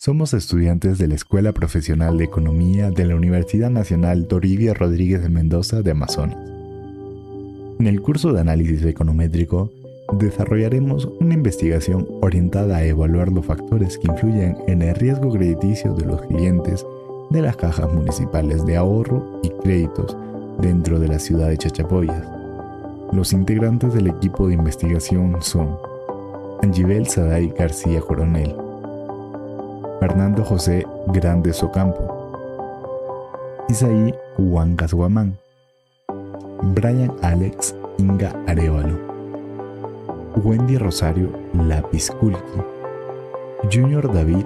Somos estudiantes de la Escuela Profesional de Economía de la Universidad Nacional Toribio Rodríguez de Mendoza de Amazonas. En el curso de análisis econométrico, desarrollaremos una investigación orientada a evaluar los factores que influyen en el riesgo crediticio de los clientes de las cajas municipales de ahorro y créditos dentro de la ciudad de Chachapoyas. Los integrantes del equipo de investigación son Angibel Saday García Coronel, Fernando José Grandes Ocampo, Isaí Huancas Guamán, Brian Alex Inga Arevalo, Wendy Rosario Lápiz Culqui, Junior David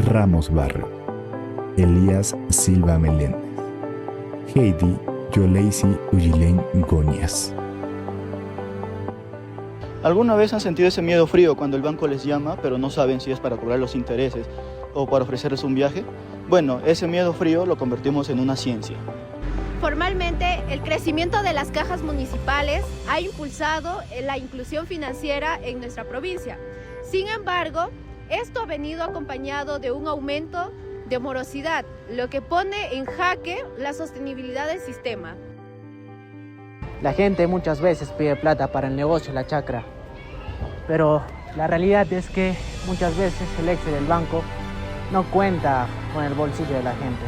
Ramos Barrio, Elías Silva Meléndez, Heidi Yoleisi Ullilén Goñas. ¿Alguna vez han sentido ese miedo frío cuando el banco les llama, pero no saben si es para cobrar los intereses o para ofrecerles un viaje? Bueno, ese miedo frío lo convertimos en una ciencia. Formalmente, el crecimiento de las cajas municipales ha impulsado la inclusión financiera en nuestra provincia. Sin embargo, esto ha venido acompañado de un aumento de morosidad, lo que pone en jaque la sostenibilidad del sistema. La gente muchas veces pide plata para el negocio, la chacra, pero la realidad es que muchas veces el Excel del banco no cuenta con el bolsillo de la gente.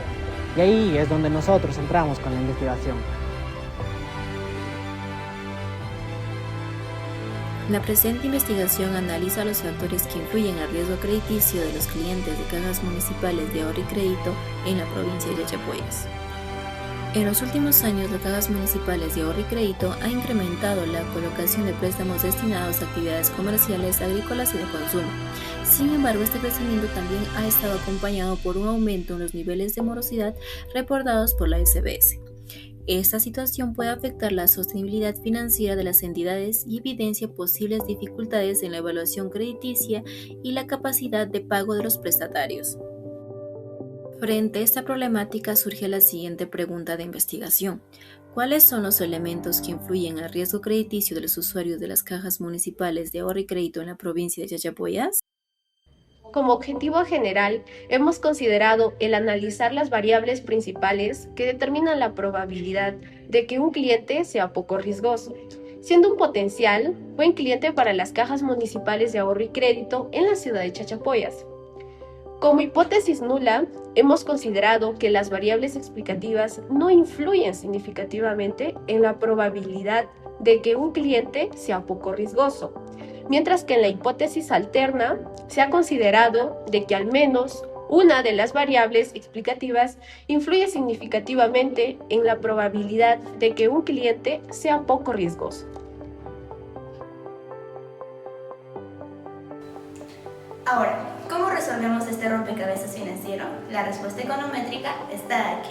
Y ahí es donde nosotros entramos con la investigación. La presente investigación analiza los factores que influyen al riesgo crediticio de los clientes de cajas municipales de ahorro y crédito en la provincia de Chachapoyas. En los últimos años, las cajas municipales de ahorro y crédito han incrementado la colocación de préstamos destinados a actividades comerciales, agrícolas y de consumo. Sin embargo, este crecimiento también ha estado acompañado por un aumento en los niveles de morosidad reportados por la SBS. Esta situación puede afectar la sostenibilidad financiera de las entidades y evidencia posibles dificultades en la evaluación crediticia y la capacidad de pago de los prestatarios. Frente a esta problemática surge la siguiente pregunta de investigación. ¿Cuáles son los elementos que influyen al riesgo crediticio de los usuarios de las cajas municipales de ahorro y crédito en la provincia de Chachapoyas? Como objetivo general, hemos considerado el analizar las variables principales que determinan la probabilidad de que un cliente sea poco riesgoso, siendo un potencial buen cliente para las cajas municipales de ahorro y crédito en la ciudad de Chachapoyas. Como hipótesis nula, hemos considerado que las variables explicativas no influyen significativamente en la probabilidad de que un cliente sea poco riesgoso, mientras que en la hipótesis alterna se ha considerado de que al menos una de las variables explicativas influye significativamente en la probabilidad de que un cliente sea poco riesgoso. Ahora, ¿cómo resolvemos este rompecabezas financiero? La respuesta econométrica está aquí,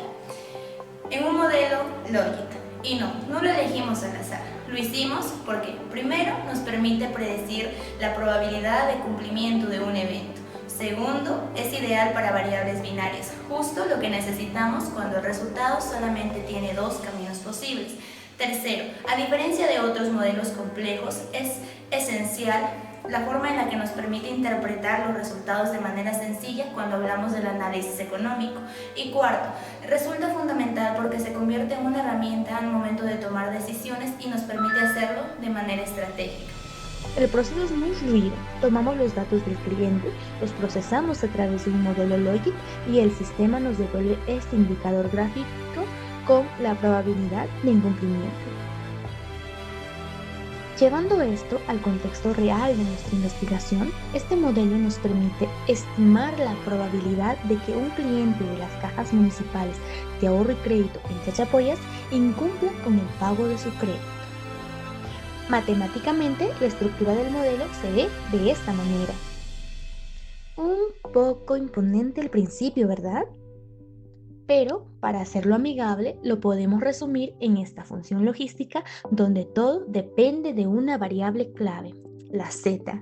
en un modelo Logit. Y no lo elegimos al azar. Lo hicimos porque, primero, nos permite predecir la probabilidad de cumplimiento de un evento. Segundo, es ideal para variables binarias, justo lo que necesitamos cuando el resultado solamente tiene dos caminos posibles. Tercero, a diferencia de otros modelos complejos, es esencial la forma en la que nos permite interpretar los resultados de manera sencilla cuando hablamos del análisis económico. Y cuarto, resulta fundamental porque se convierte en una herramienta al momento de tomar decisiones y nos permite hacerlo de manera estratégica. El proceso es muy fluido. Tomamos los datos del cliente, los procesamos a través de un modelo Logit y el sistema nos devuelve este indicador gráfico con la probabilidad de incumplimiento. Llevando esto al contexto real de nuestra investigación, este modelo nos permite estimar la probabilidad de que un cliente de las cajas municipales de ahorro y crédito en Chachapoyas incumpla con el pago de su crédito. Matemáticamente, la estructura del modelo se ve de esta manera. Un poco imponente al principio, ¿verdad? Pero, para hacerlo amigable, lo podemos resumir en esta función logística donde todo depende de una variable clave, la Z,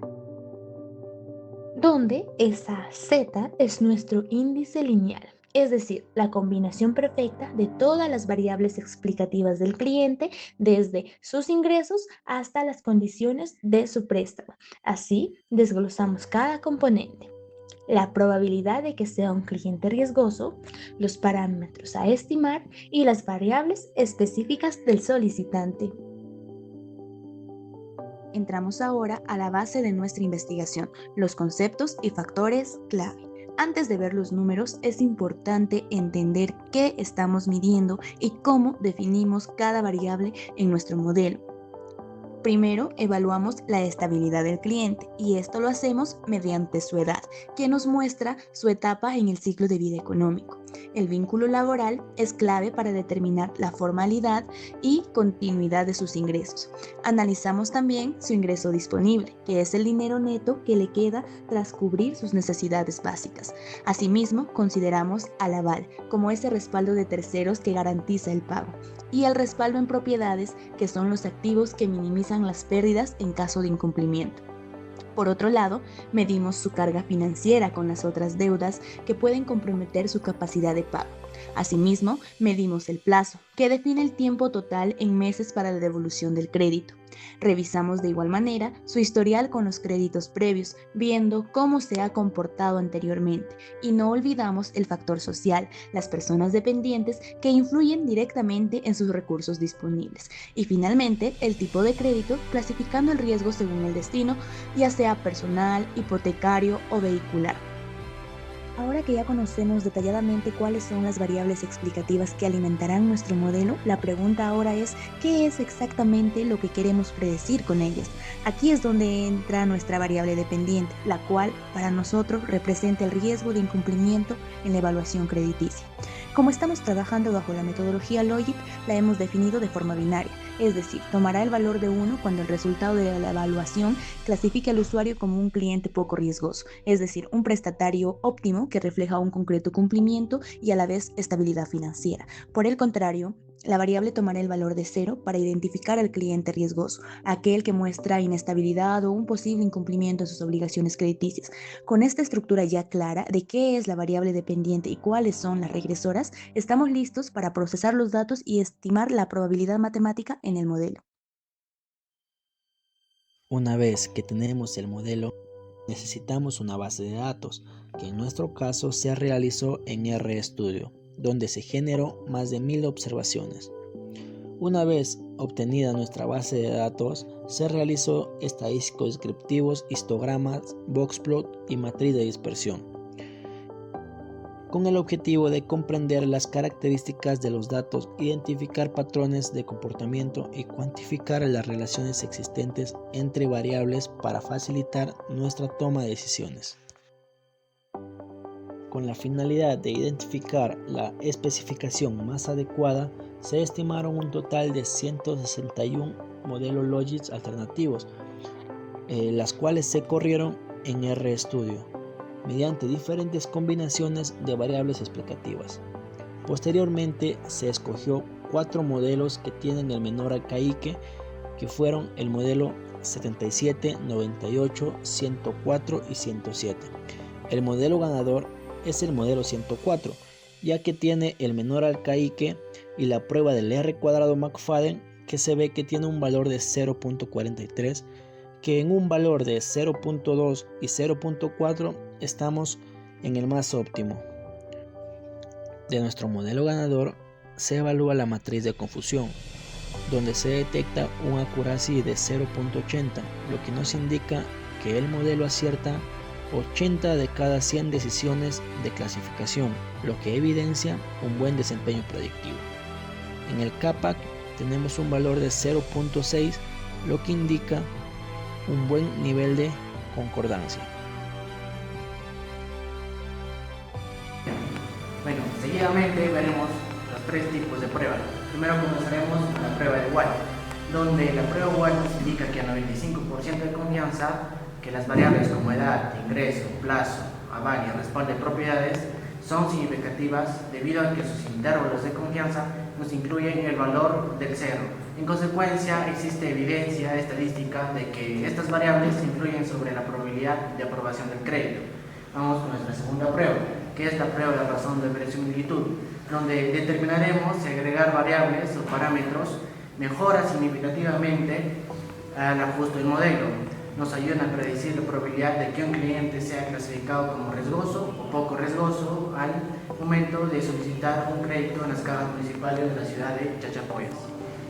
donde esa Z es nuestro índice lineal, es decir, la combinación perfecta de todas las variables explicativas del cliente, desde sus ingresos hasta las condiciones de su préstamo. Así, desglosamos cada componente. la probabilidad de que sea un cliente riesgoso, los parámetros a estimar y las variables específicas del solicitante. Entramos ahora a la base de nuestra investigación, los conceptos y factores clave. Antes de ver los números, es importante entender qué estamos midiendo y cómo definimos cada variable en nuestro modelo. Primero, evaluamos la estabilidad del cliente y esto lo hacemos mediante su edad, que nos muestra su etapa en el ciclo de vida económico. El vínculo laboral es clave para determinar la formalidad y continuidad de sus ingresos. Analizamos también su ingreso disponible, que es el dinero neto que le queda tras cubrir sus necesidades básicas. Asimismo, consideramos al aval como ese respaldo de terceros que garantiza el pago, y el respaldo en propiedades, que son los activos que minimizan las pérdidas en caso de incumplimiento. Por otro lado, medimos su carga financiera con las otras deudas que pueden comprometer su capacidad de pago. Asimismo, medimos el plazo, que define el tiempo total en meses para la devolución del crédito. Revisamos de igual manera su historial con los créditos previos, viendo cómo se ha comportado anteriormente, y no olvidamos el factor social, las personas dependientes que influyen directamente en sus recursos disponibles. Y finalmente, el tipo de crédito, clasificando el riesgo según el destino, ya sea personal, hipotecario o vehicular. Ahora que ya conocemos detalladamente cuáles son las variables explicativas que alimentarán nuestro modelo, la pregunta ahora es, ¿qué es exactamente lo que queremos predecir con ellas? Aquí es donde entra nuestra variable dependiente, la cual para nosotros representa el riesgo de incumplimiento en la evaluación crediticia. Como estamos trabajando bajo la metodología Logit, la hemos definido de forma binaria, es decir, tomará el valor de 1 cuando el resultado de la evaluación clasifique al usuario como un cliente poco riesgoso, es decir, un prestatario óptimo que refleja un concreto cumplimiento y a la vez estabilidad financiera. Por el contrario, la variable tomará el valor de 0 para identificar al cliente riesgoso, aquel que muestra inestabilidad o un posible incumplimiento en sus obligaciones crediticias. Con esta estructura ya clara de qué es la variable dependiente y cuáles son las regresoras, estamos listos para procesar los datos y estimar la probabilidad matemática en el modelo. Una vez que tenemos el modelo, necesitamos una base de datos, que en nuestro caso se realizó en RStudio, donde se generó más de 1000 observaciones. Una vez obtenida nuestra base de datos, se realizó estadísticos descriptivos, histogramas, boxplot y matriz de dispersión, con el objetivo de comprender las características de los datos, identificar patrones de comportamiento y cuantificar las relaciones existentes entre variables para facilitar nuestra toma de decisiones. Con la finalidad de identificar la especificación más adecuada, se estimaron un total de 161 modelos Logit alternativos, las cuales se corrieron en RStudio, mediante diferentes combinaciones de variables explicativas. Posteriormente se escogió 4 modelos que tienen el menor alcaíque, que fueron el modelo 77, 98, 104 y 107. El modelo ganador es el modelo 104, ya que tiene el menor alcaíque y la prueba del R² McFadden, que se ve que tiene un valor de 0.43, que en un valor de 0.2 y 0.4 estamos en el más óptimo. De nuestro modelo ganador se evalúa la matriz de confusión, donde se detecta un accuracy de 0.80, lo que nos indica que el modelo acierta 80 de cada 100 decisiones de clasificación, lo que evidencia un buen desempeño predictivo. En el CAPAC tenemos un valor de 0.6, lo que indica un buen nivel de concordancia. Bueno, seguidamente veremos los 3 tipos de pruebas. Primero comenzaremos con la prueba de Watt, donde la prueba Watt nos indica que a 95% de confianza que las variables como edad, ingreso, plazo, aval y respaldo de propiedades son significativas debido a que sus intervalos de confianza nos incluyen el valor del 0. En consecuencia, existe evidencia estadística de que estas variables influyen sobre la probabilidad de aprobación del crédito. Vamos con nuestra segunda prueba, que es la prueba de razón de verosimilitud, donde determinaremos si agregar variables o parámetros mejora significativamente al ajuste del modelo. nos ayudan a predecir la probabilidad de que un cliente sea clasificado como riesgoso o poco riesgoso al momento de solicitar un crédito en las cajas municipales de la ciudad de Chachapoyas,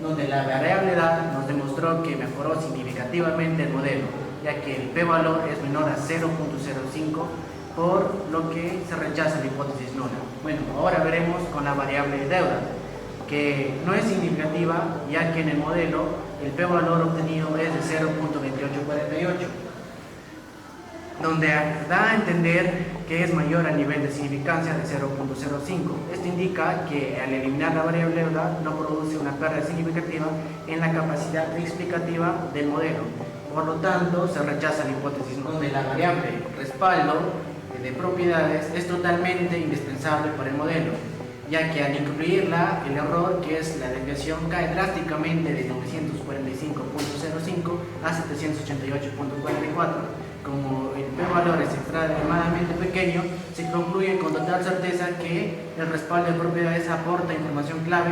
donde la variable edad nos demostró que mejoró significativamente el modelo, ya que el p-valor es menor a 0.05, por lo que se rechaza la hipótesis nula. Bueno, ahora veremos con la variable de deuda, que no es significativa, ya que en el modelo el p-valor obtenido es de 0.2848, donde da a entender que es mayor al nivel de significancia de 0.05. Esto indica que al eliminar la variable deuda no produce una pérdida significativa en la capacidad explicativa del modelo. Por lo tanto, se rechaza la hipótesis donde la variable respaldo de propiedades es totalmente indispensable para el modelo, ya que al incluirla, el error, que es la desviación, cae drásticamente de 945.05 a 788.44. Como el p-valor es extremadamente pequeño, se concluye con total certeza que el respaldo de propiedades aporta información clave.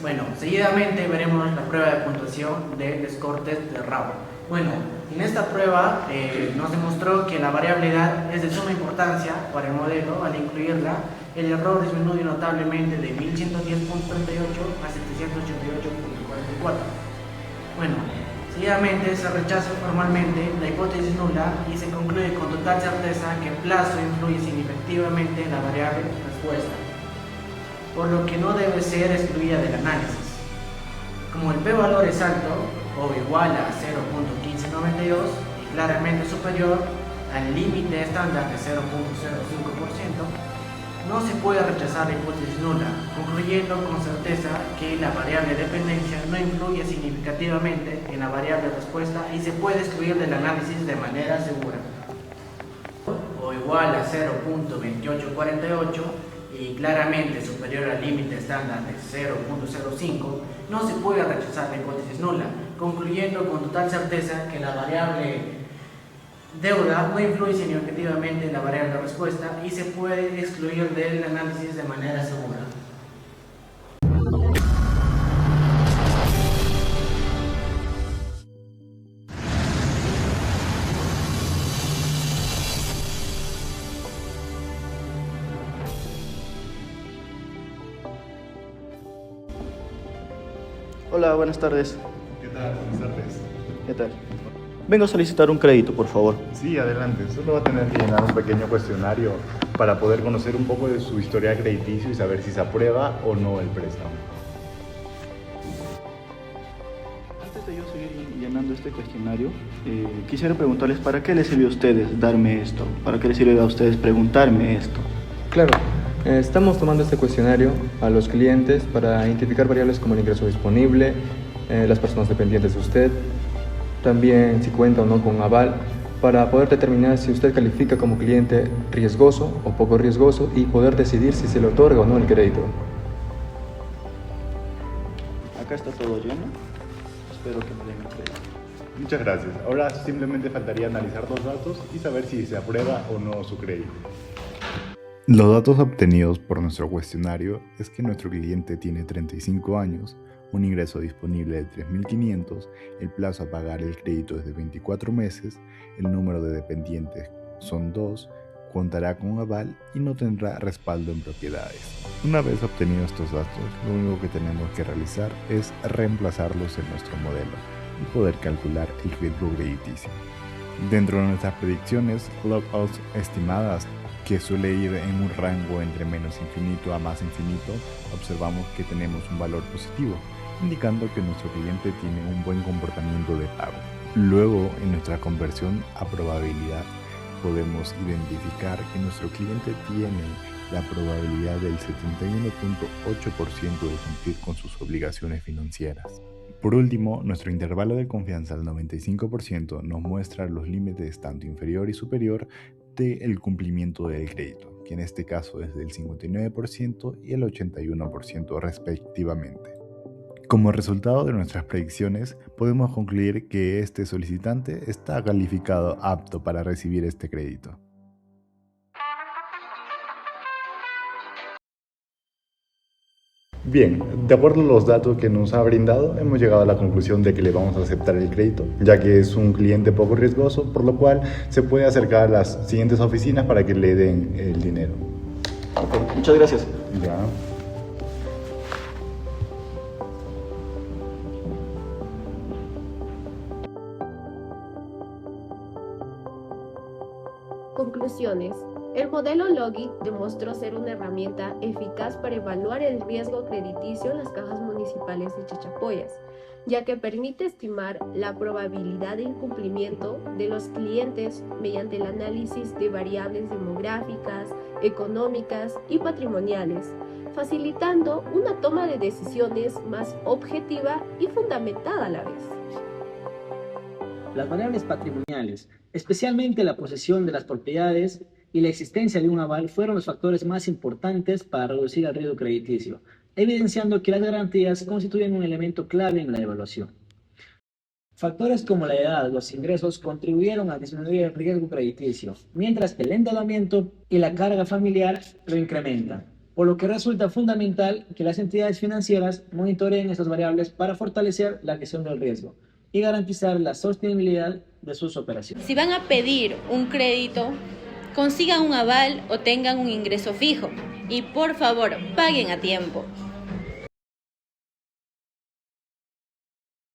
Bueno, seguidamente veremos la prueba de puntuación de Descortes de Rao. Bueno, en esta prueba nos demostró que la variable edad es de suma importancia para el modelo. Al incluirla, el error disminuye notablemente de 1110.38 a 788.44. Bueno, seguidamente se rechaza formalmente la hipótesis nula y se concluye con total certeza que el plazo influye significativamente en la variable respuesta, por lo que no debe ser excluida del análisis. Como el p-valor es alto o igual a 0.1592 y claramente superior al límite estándar de 0.05%, no se puede rechazar la hipótesis nula, concluyendo con certeza que la variable dependencia no influye significativamente en la variable respuesta y se puede excluir del análisis de manera segura. O igual a 0.2848 y claramente superior al límite estándar de 0.05, no se puede rechazar la hipótesis nula, concluyendo con total certeza que la variable deuda no influye significativamente en la variable respuesta y se puede excluir del análisis de manera segura. Hola, buenas tardes. ¿Qué tal? Buenas tardes. ¿Qué tal? Vengo a solicitar un crédito, por favor. Sí, adelante. Solo va a tener que llenar un pequeño cuestionario para poder conocer un poco de su historial crediticio y saber si se aprueba o no el préstamo. Antes de yo seguir llenando este cuestionario, quisiera preguntarles ¿para qué les sirvió a ustedes darme esto? ¿Para qué les sirve a ustedes preguntarme esto? Claro, estamos tomando este cuestionario a los clientes para identificar variables como el ingreso disponible, las personas dependientes de usted, también si cuenta o no con aval, para poder determinar si usted califica como cliente riesgoso o poco riesgoso y poder decidir si se le otorga o no el crédito. Acá está todo lleno. Espero que me den el crédito. Muchas gracias. Ahora simplemente faltaría analizar los datos y saber si se aprueba o no su crédito. Los datos obtenidos por nuestro cuestionario es que nuestro cliente tiene 35 años, un ingreso disponible de 3.500, el plazo a pagar el crédito es de 24 meses, el número de dependientes son 2, contará con aval y no tendrá respaldo en propiedades. Una vez obtenidos estos datos, lo único que tenemos que realizar es reemplazarlos en nuestro modelo y poder calcular el riesgo crediticio. Dentro de nuestras predicciones, logouts estimadas, que suele ir en un rango entre menos infinito a más infinito, observamos que tenemos un valor positivo, indicando que nuestro cliente tiene un buen comportamiento de pago. Luego, en nuestra conversión a probabilidad, podemos identificar que nuestro cliente tiene la probabilidad del 71.8% de cumplir con sus obligaciones financieras. Por último, nuestro intervalo de confianza al 95% nos muestra los límites tanto inferior y superior del cumplimiento del crédito, que en este caso es del 59% y el 81% respectivamente. Como resultado de nuestras predicciones, podemos concluir que este solicitante está calificado apto para recibir este crédito. Bien, de acuerdo a los datos que nos ha brindado, hemos llegado a la conclusión de que le vamos a aceptar el crédito, ya que es un cliente poco riesgoso, por lo cual se puede acercar a las siguientes oficinas para que le den el dinero. Ok, muchas gracias. Ya. Conclusiones. El modelo Logic demostró ser una herramienta eficaz para evaluar el riesgo crediticio en las cajas municipales de Chachapoyas, ya que permite estimar la probabilidad de incumplimiento de los clientes mediante el análisis de variables demográficas, económicas y patrimoniales, facilitando una toma de decisiones más objetiva y fundamentada a la vez. Las variables patrimoniales, especialmente la posesión de las propiedades y la existencia de un aval, fueron los factores más importantes para reducir el riesgo crediticio, evidenciando que las garantías constituyen un elemento clave en la evaluación. Factores como la edad, los ingresos contribuyeron a disminuir el riesgo crediticio, mientras que el endeudamiento y la carga familiar lo incrementan, por lo que resulta fundamental que las entidades financieras monitoreen estas variables para fortalecer la gestión del riesgo y garantizar la sostenibilidad de sus operaciones. Si van a pedir un crédito, consigan un aval o tengan un ingreso fijo y por favor paguen a tiempo.